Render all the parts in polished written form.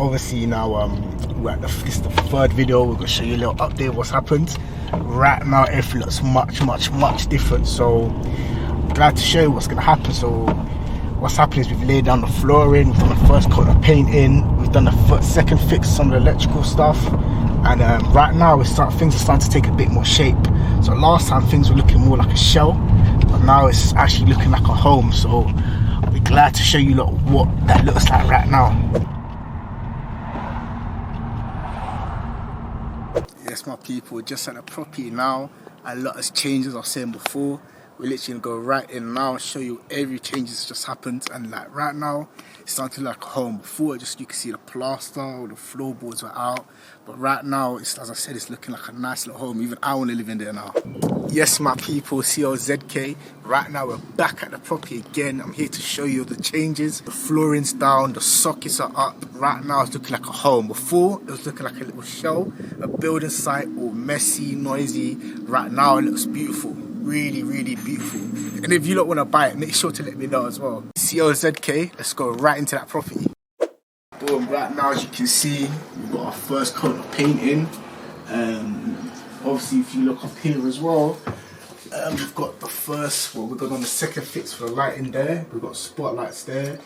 obviously now we're at this is the third video. We're gonna show you a little update of what's happened. Right now everything looks much different, so I'm glad to show you what's gonna happen. So what's happening is we've laid down the flooring, we've done the first coat of painting, we've done the second fix, some of the electrical stuff, and right now things are starting to take a bit more shape. So last time things were looking more like a shell, but now it's actually looking like a home. So I'll be glad to show you what that looks like right now. Yes, my people, just at the property now. A lot has changed, as I was saying before. We're literally gonna go right in now and show you every change that's just happened. And like right now, it's starting to look like a home. Before, just you can see the plaster, all the floorboards were out. But right now, it's, as I said, it's looking like a nice little home. Even I want to live in there now. Yes, my people, COZK. Right now, we're back at the property again. I'm here to show you the changes. The flooring's down, the sockets are up. Right now, it's looking like a home. Before, it was looking like a little shell, a building site, all messy, noisy. Right now, it looks beautiful. Really beautiful. And if you don't want to buy it, make sure to let me know as well. COZK, let's go right into that property. Boom, right now as you can see, we've got our first coat of painting. Obviously if you look up here as well, we've got the first, we've got on the second fix for the lighting there. We've got spotlights there.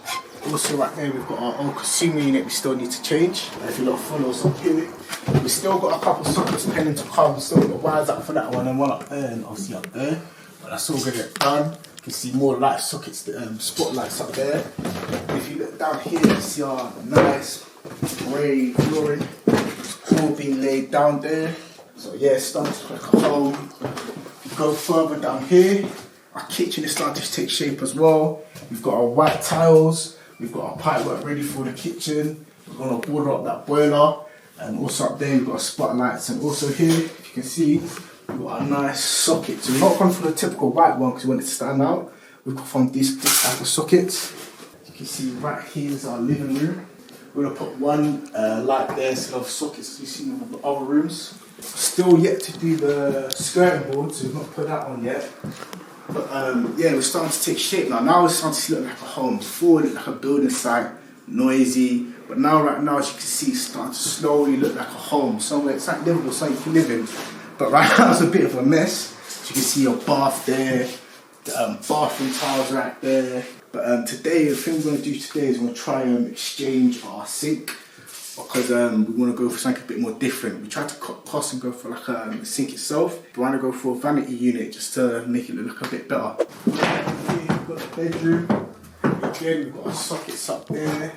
Also right there we've got our old consumer unit we still need to change. If you look follow us up here, we still got a couple of sockets pending to come. We still got the wires up for that one and one up there and obviously up there. But that's all gonna get done. You can see more light sockets, spotlights up there. If you look down here, you see our nice grey flooring. It's all being laid down there. So yeah, it's starting to look like a home. If you go further down here, our kitchen is starting to take shape as well. We've got our white tiles. We've got our pipework ready for the kitchen. We're going to border up that boiler. And also up there, we've got our spotlights. And also here, if you can see, we've got a nice socket. So we've not gone for the typical white one because we want it to stand out. We've got from this type of sockets. You can see right here is our living room. We're going to put one light there instead of sockets as you see in the other rooms. Still yet to do the skirting board, so we've not put that on yet. But yeah, we're starting to take shape now. Now it's starting to look like a home. Before it looked like a building site, noisy. But now, right now, as you can see, it's starting to slowly look like a home. Somewhere it's like livable, something you can live in. But right now it's a bit of a mess. So you can see your bath there, the bathroom tiles right there. But today, the thing we're going to do today is we're going to try and exchange our sink. Because we want to go for something a bit more different. We tried to cut costs and go for like a sink itself. We want to go for a vanity unit just to make it look a bit better. Here we've got the bedroom. Again, we've got our sockets up there.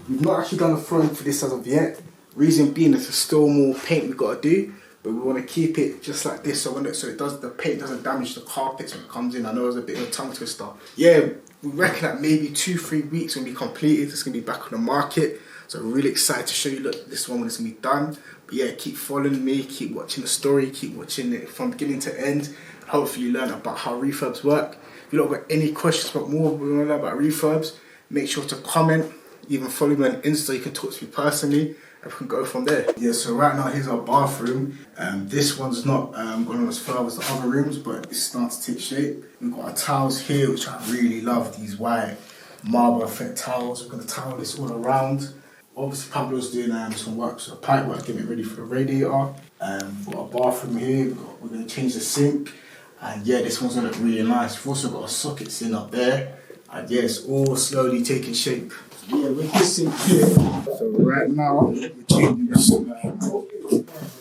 We've not actually done the flooring for this as of yet. Reason being, there's still more paint we've got to do. But we want to keep it just like this so the paint doesn't damage the carpets when it comes in. I know it's a bit of a tongue twister. Yeah, we reckon that maybe 2-3 weeks when we completed, it's going to be back on the market. So I'm really excited to show you this one when it's going to be done. But yeah, keep following me, keep watching the story, keep watching it from beginning to end. Hopefully you learn about how refurbs work. If you don't got any questions about more we want to know about refurbs, make sure to comment, even follow me on Insta, you can talk to me personally, and we can go from there. Yeah, so right now here's our bathroom. This one's not going on as far as the other rooms, but it's starting to take shape. We've got our towels here, which I really love, these white marble effect towels. We're going to towel this all around. Obviously Pablo's doing some work, so pipe work, getting it ready for the radiator. We've got our bathroom here, we're going to change the sink. And yeah, this one's going to look really nice. We've also got our sockets in up there. And yeah, it's all slowly taking shape. Yeah, with this sink here, so right now, we're changing this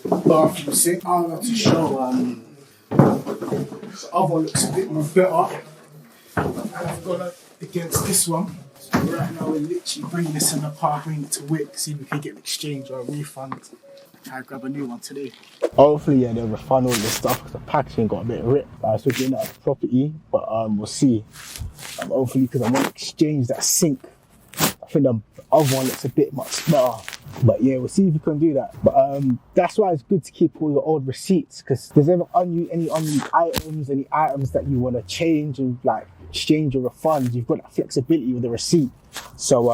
bathroom sink. I'll have to show, the other one looks a bit more better. I've gone against this one. So right now we're literally bringing this in the car, bringing it to Wick, see if we can get an exchange or a refund. Try to grab a new one today. Hopefully, yeah, they'll refund all this stuff because the packaging got a bit ripped. So we're getting out of the property, but we'll see. Hopefully, because I want to exchange that sink. I think the other one looks a bit much better. But yeah, we'll see if we can do that. But that's why it's good to keep all your old receipts, because there's ever any unused items, any items that you want to change and like exchange or refund, you've got that flexibility with the receipt. So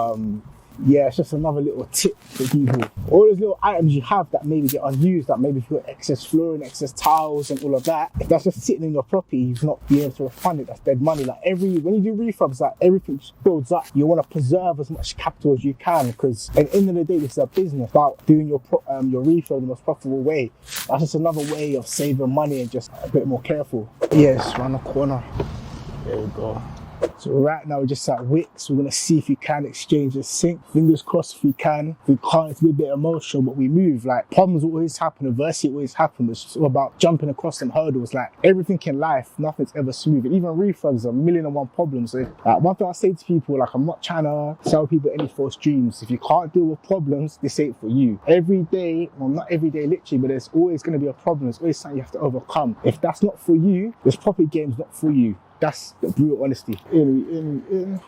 Yeah, it's just another little tip for people. All those little items you have that maybe get unused, that maybe if you've got excess flooring, excess towels and all of that, if that's just sitting in your property, you've not been able to refund it, that's dead money. Like when you do refurbs, like everything just builds up. You want to preserve as much capital as you can, because at the end of the day, this is a business about doing your refurb in the most profitable way. That's just another way of saving money and just a bit more careful. Yes, around the corner. There we go. So right now we're just at Wicks. We're going to see if we can exchange the sink. Fingers crossed if we can. If we can't, it's a bit emotional, but we move. Like, problems always happen, adversity always happens. It's just all about jumping across some hurdles. Like, everything in life, nothing's ever smooth. And even refurbs are 1,000,001 problems. So, like, one thing I say to people, like, I'm not trying to sell people any false dreams. If you can't deal with problems, this ain't for you. Every day, well, not every day literally, but there's always going to be a problem. There's always something you have to overcome. If that's not for you, this property game's not for you. That's the brutal honesty. In.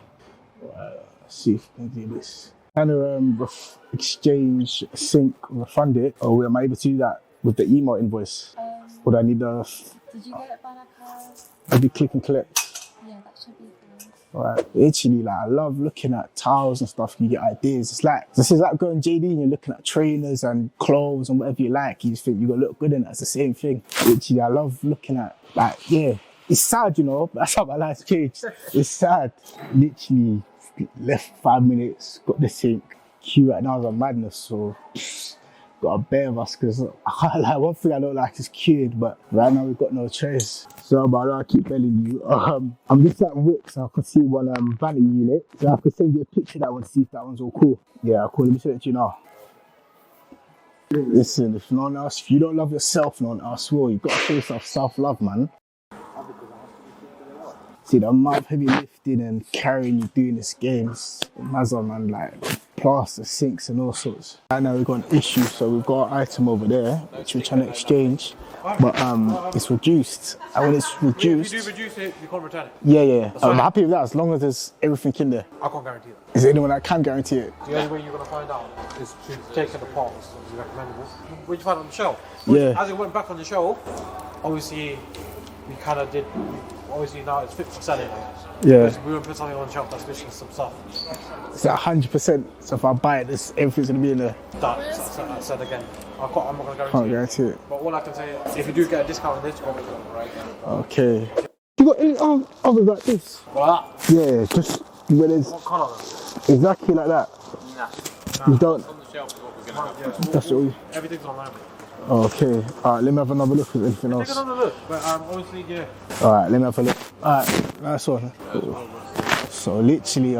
Let's see if we can do this. Can I exchange sink, refund it, or am I able to do that with the email invoice? Or do I need a... Did you get it by like I do click and collect. Yeah, that should be fine. Alright, literally, like, I love looking at towels and stuff. You get ideas. This is like going JD and you're looking at trainers and clothes and whatever you like. You just think you're gonna look good in it. It's the same thing. Literally, I love looking at, like, yeah. It's sad, you know, but that's how my life's changed. It's sad. Literally left 5 minutes, got the sink. Queue right now is a madness, so got a bear of us, because I can't lie, one thing I don't like is queuing, but right now we've got no choice. So, but I keep telling you, I'm just at Wicks, so I can see one vanity unit. So I can send you a picture of that one, see if that one's all cool. Yeah, cool, let me send it to you now. Listen, if no one else, if you don't love yourself, no one else will. You've got to show yourself self-love, man. See, the amount of heavy lifting and carrying you doing this game is mazza, man, like plaster, sinks and all sorts. Right now we've got an issue, so we've got an item over there which we're trying to exchange, but it's reduced. And when it's reduced... If you do reduce it, you can't return it. Yeah. I'm happy with that as long as there's everything in there. I can't guarantee that. Is there anyone that can guarantee it? The only way you're going to find out is to take it apart, which is recommendable. When you find it on the shelf, Yeah. As it went back on the shelf, obviously we kind of did... Obviously now it's fit for selling. Yeah. We won't put something on the shelf that's missing some stuff. It's at 100%. So if I buy it, everything's gonna be in there. That said again, I'm not gonna guarantee. Can't guarantee it. But all I can say is, if you do get a discount on this, you're right. Okay. You got any others like this? What? Yeah, just where there's What colour? exactly like that. Nah. You don't. On the shelf is what we're gonna have. That's all. Everything's online. Okay. All right. Let me have another look at anything Take else. another look, but obviously, yeah. All right. Let me have a look. All right. Nice one. So literally,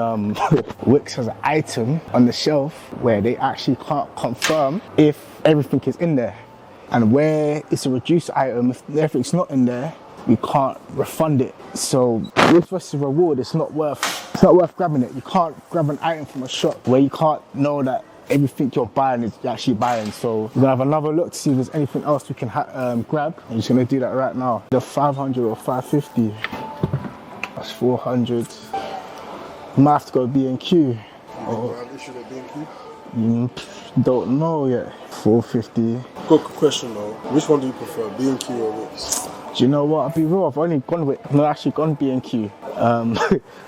Wix has an item on the shelf where they actually can't confirm if everything is in there, and where it's a reduced item, if everything's not in there, we can't refund it. So risk versus reward, it's not worth grabbing it. You can't grab an item from a shop where you can't know that everything you're buying is you're actually buying. So we're gonna have another look to see if there's anything else we can grab. I'm just gonna do that right now. The 500 or 550. That's 400. Might have to go B&Q. Don't know yet. 450. Got a question though. Which one do you prefer, B&Q or Wix? Do you know what? I'll be real. I've only gone with. I've not actually gone B&Q.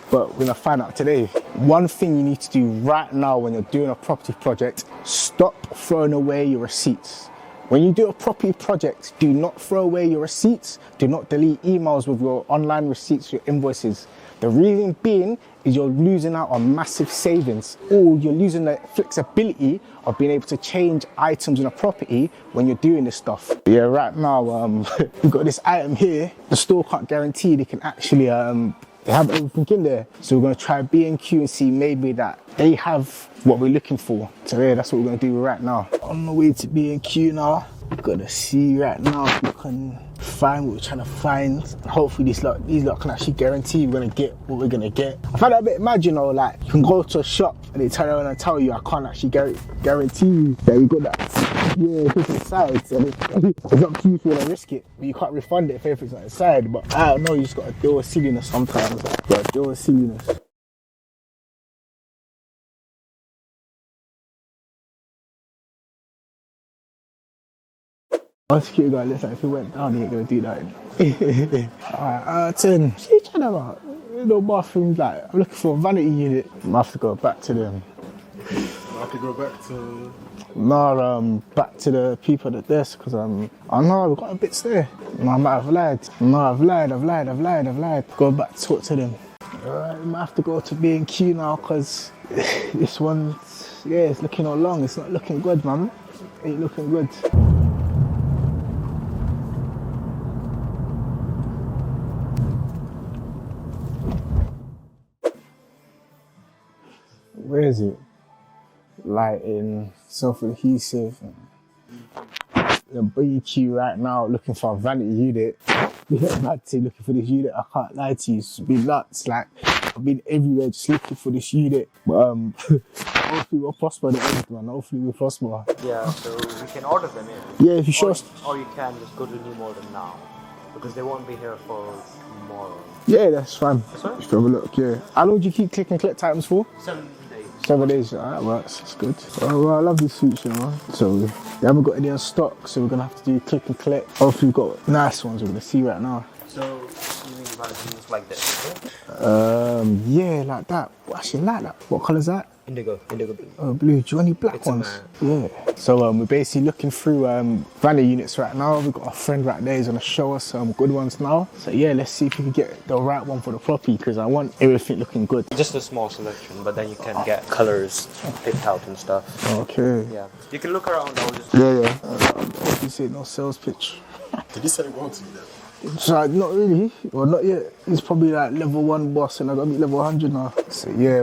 But we're gonna find out today. One thing you need to do right now when you're doing a property project: stop throwing away your receipts. When you do a property project, do not throw away your receipts. Do not delete emails with your online receipts, your invoices. The reason being is you're losing out on massive savings, or you're losing the flexibility of being able to change items in a property when you're doing this stuff. Yeah, right now, we've got this item here. The store can't guarantee they can actually they have everything in there. So we're gonna try B&Q and see maybe that they have what we're looking for. So yeah, that's what we're gonna do right now. On the way to B&Q now. We're gonna see right now if we can find what we're trying to find. And hopefully these lot can actually guarantee we're gonna get what we're gonna get. I find that a bit mad, you know, like you can go to a shop and they turn around and tell you I can't actually guarantee you that we got that. Yeah, it's inside. So it's up to you if you wanna risk it. But you can't refund it if everything's not inside. But I don't know, you just gotta deal with silliness sometimes. You gotta deal with silliness. Our security guard looks like if he went down, he ain't gonna do that. Alright, 10. What are you trying about? No bathrooms, like, I'm looking for a vanity unit. I have to go back to them. I could go back to. No, back to the people at the desk because I know we've got a bits there. No, I might have lied. No, I've lied. Go back to talk to them. Alright, we might have to go to B&Q now because this one, yeah, it's looking all long. It's not looking good, man. Ain't looking good. Where is it? Lighting, self-adhesive. The B&Q right now looking for a vanity unit. We get mad to looking for this unit. I can't lie to you, it's been nuts. Like, I've been everywhere just looking for this unit. But hopefully we'll prosper the end, man. Hopefully we'll prosper. Yeah, so we can order them in. Yeah, if you show us. Or you can just go to New Modern now. Because they won't be here for tomorrow. Yeah, that's fine. That's right. Just have a look, yeah. How long do you keep click and collect items for? 7 days. 7 days, that works, that's good. Oh, well, I love these suits, you know. So, they haven't got any in stock, so we're gonna have to do click and collect. Hopefully we've got nice ones we're gonna see right now. So, you mean magazines like this? Yeah, like that. Actually, like that. What colour's that? Indigo blue. Oh, blue. Do you want any black It's a ones? Yeah. So we're basically looking through vanity units right now. We've got a friend right there who's gonna show us some good ones now. So yeah, let's see if we can get the right one for the floppy because I want everything looking good. Just a small selection, but then you can get colours picked out and stuff. Okay. Yeah. You can look around. I'll just. Yeah. What you say? No sales pitch. Did he sell it well to you then? So not really. Well, not yet. He's probably like level 1 boss, and I got to be level 100 now. So yeah,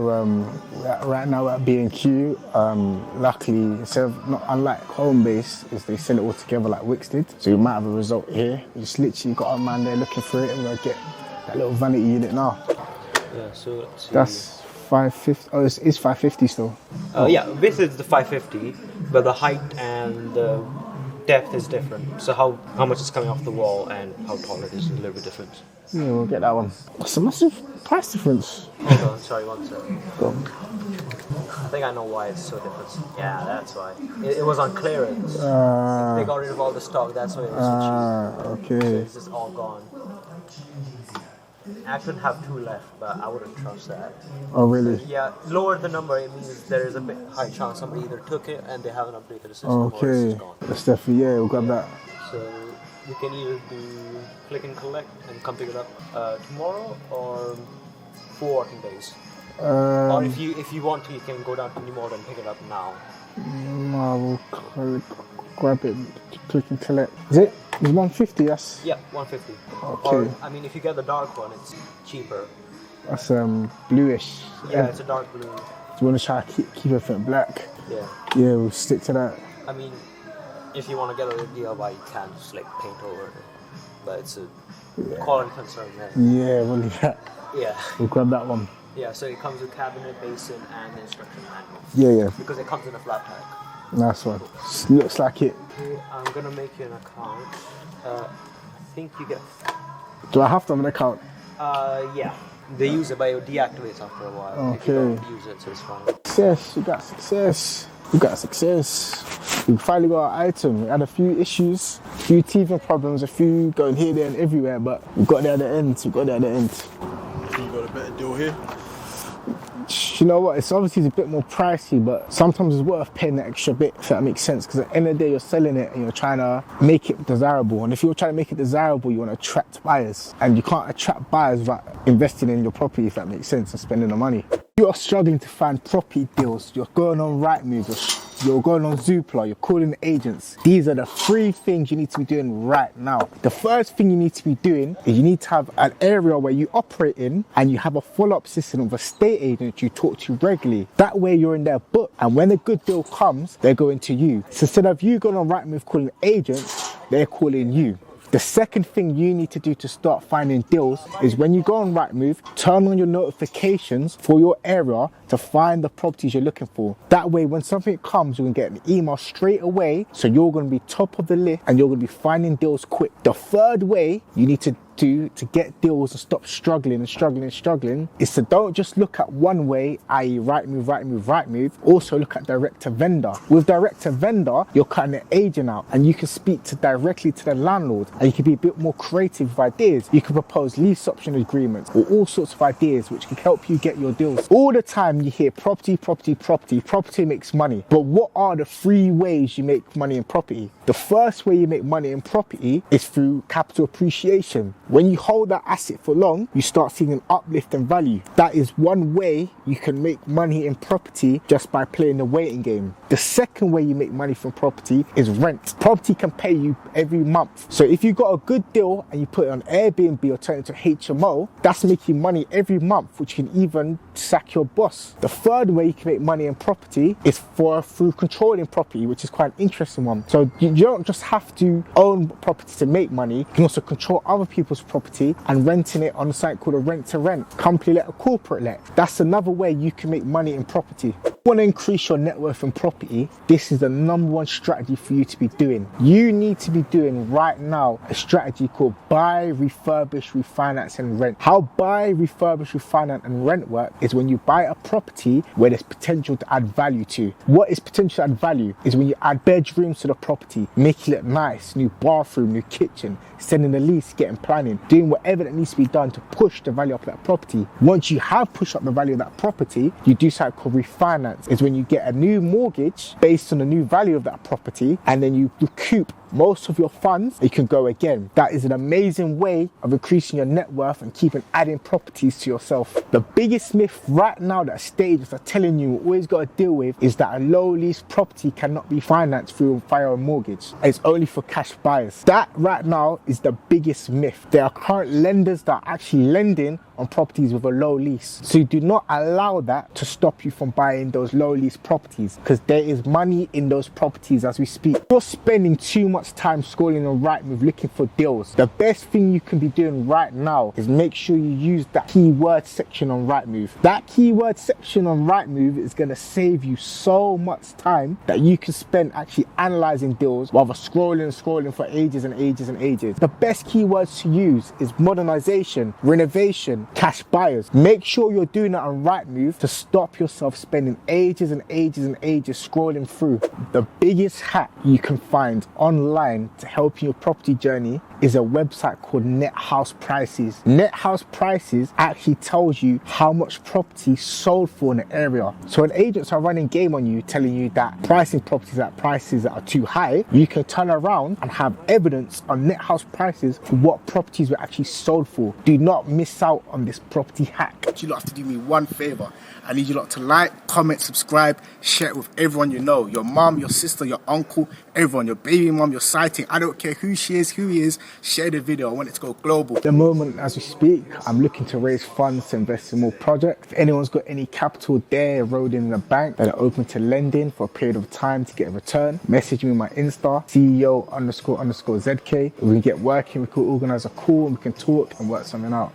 right now we're at B&Q. Luckily, instead of not unlike home base, is they send it all together like Wix did. So you might have a result here. You just literally got a man there looking for it, and we're gonna get that little vanity unit now. Yeah. So let's see. That's 550. Oh, it's 550 still. Yeah, this is the 550, but the height and the depth is different. So how much is coming off the wall and how tall it is a little bit different. Yeah, we'll get that one. That's a massive price difference. Hold on, sorry, one second. Go on. I think I know why it's so different. Yeah, that's why. It was on clearance. They got rid of all the stock, that's why it was so cheap. Okay. So it's just all gone. I could have 2 left, but I wouldn't trust that. Oh, really? Yeah, lower the number, it means there is a bit high chance somebody either took it and they haven't updated the system or it's Okay. just gone. That's definitely, yeah, we'll grab that. So you can either do click and collect and come pick it up tomorrow or 4 working days. Or if you want to, you can go down to New Modern and pick it up now. No, we'll grab it, click and collect. Is it? It's 150, yes? Yeah, 150. Okay. Or, I mean, if you get the dark one, it's cheaper. That's bluish. Yeah, it's a dark blue. Do you want to try to keep everything black? Yeah. Yeah, we'll stick to that. I mean, if you want to get a DIY, you can just like paint over it. But it's a quality concern, man. Yeah, we'll leave that. Yeah. We'll grab that one. Yeah, so it comes with cabinet, basin, and instruction manual. Yeah. Because it comes in a flat pack. Nice one. Looks like it. Okay, I'm gonna make you an account. I think you get. Do I have to have an account? Yeah. They use it, but it deactivates after a while. If you Okay. don't use it, so it's fine. Success, we got success. We got success. We finally got our item. We had a few issues, a few teething problems, a few going here, there, and everywhere, but we got there at the end. You got a better deal here? You know what, it's obviously a bit more pricey, but sometimes it's worth paying the extra bit, if that makes sense, because at the end of the day you're selling it and you're trying to make it desirable, and if you're trying to make it desirable you want to attract buyers, and you can't attract buyers without investing in your property, if that makes sense, and spending the money. You are struggling to find property deals, you're going on Rightmove, you're going on Zoopla, you're calling agents. These are the 3 things you need to be doing right now. The first thing you need to be doing is you need to have an area where you operate in and you have a follow-up system of estate agents you talk to regularly. That way you're in their book, and when a good deal comes, they're going to you. So instead of you going on Rightmove calling agents, they're calling you. The second thing you need to do to start finding deals is when you go on Rightmove, turn on your notifications for your area to find the properties you're looking for. That way, when something comes, you can get an email straight away, so you're going to be top of the list and you're going to be finding deals quick. The third way you need to do to get deals and stop struggling is to don't just look at one way, i.e. Rightmove. Also look at direct to vendor. With direct to vendor, you're cutting an agent out and you can speak directly to the landlord, and you can be a bit more creative with ideas. You can propose lease option agreements or all sorts of ideas which can help you get your deals. All the time you hear property makes money. But what are the 3 ways you make money in property? The first way you make money in property is through capital appreciation. When you hold that asset for long, you start seeing an uplift in value. That is one way you can make money in property just by playing the waiting game. The second way you make money from property is rent. Property can pay you every month. So if you got a good deal and you put it on Airbnb or turn it into HMO, that's making money every month, which can even sack your boss. The third way you can make money in property is through controlling property, which is quite an interesting one. So you don't just have to own property to make money. You can also control other people's property and renting it on a site called a rent to rent, company let or corporate let. That's another way you can make money in property. If you want to increase your net worth in property, this is the number 1 strategy for you to be doing. You need to be doing right now a strategy called buy, refurbish, refinance and rent. How buy, refurbish, refinance and rent work is when you buy a property where there's potential to add value to. What is potential to add value is when you add bedrooms to the property, make it look nice, new bathroom, new kitchen, sending the lease, getting planning, doing whatever that needs to be done to push the value up of that property. Once you have pushed up the value of that property, you do something called refinance. Is when you get a new mortgage based on the new value of that property, and then you recoup most of your funds, you can go again. That is an amazing way of increasing your net worth and keeping adding properties to yourself. The biggest myth right now that estate agents are telling you always got to deal with is that a low lease property cannot be financed via a mortgage. It's only for cash buyers. That right now is the biggest myth. There are current lenders that are actually lending on properties with a low lease. So you do not allow that to stop you from buying those low lease properties, because there is money in those properties as we speak. You're spending too much time scrolling on Rightmove looking for deals. The best thing you can be doing right now is make sure you use that keyword section on Rightmove. That keyword section on Rightmove is going to save you so much time that you can spend actually analyzing deals rather scrolling for ages and ages. The best keywords to use is modernization, renovation, cash buyers. Make sure you're doing that on Rightmove to stop yourself spending ages scrolling through. The biggest hack you can find online to help your property journey is a website called Net House Prices. Net House Prices actually tells you how much property sold for in the area. So when agents are running game on you, telling you that pricing properties at prices that are too high, you can turn around and have evidence on Net House Prices for what properties were actually sold for. Do not miss out on this property hack. You lot have to do me one favor. I need you lot to like, comment, subscribe, share it with everyone you know. Your mom, your sister, your uncle, everyone. Your baby mom, your sighting. I don't care who she is, who he is. Share the video. I want it to go global. At the moment, as we speak, I'm looking to raise funds to invest in more projects. If anyone's got any capital there eroding in the bank that are open to lending for a period of time to get a return, message me on my Insta, CEO__ZK. If we can get working, we can organize a call and we can talk and work something out.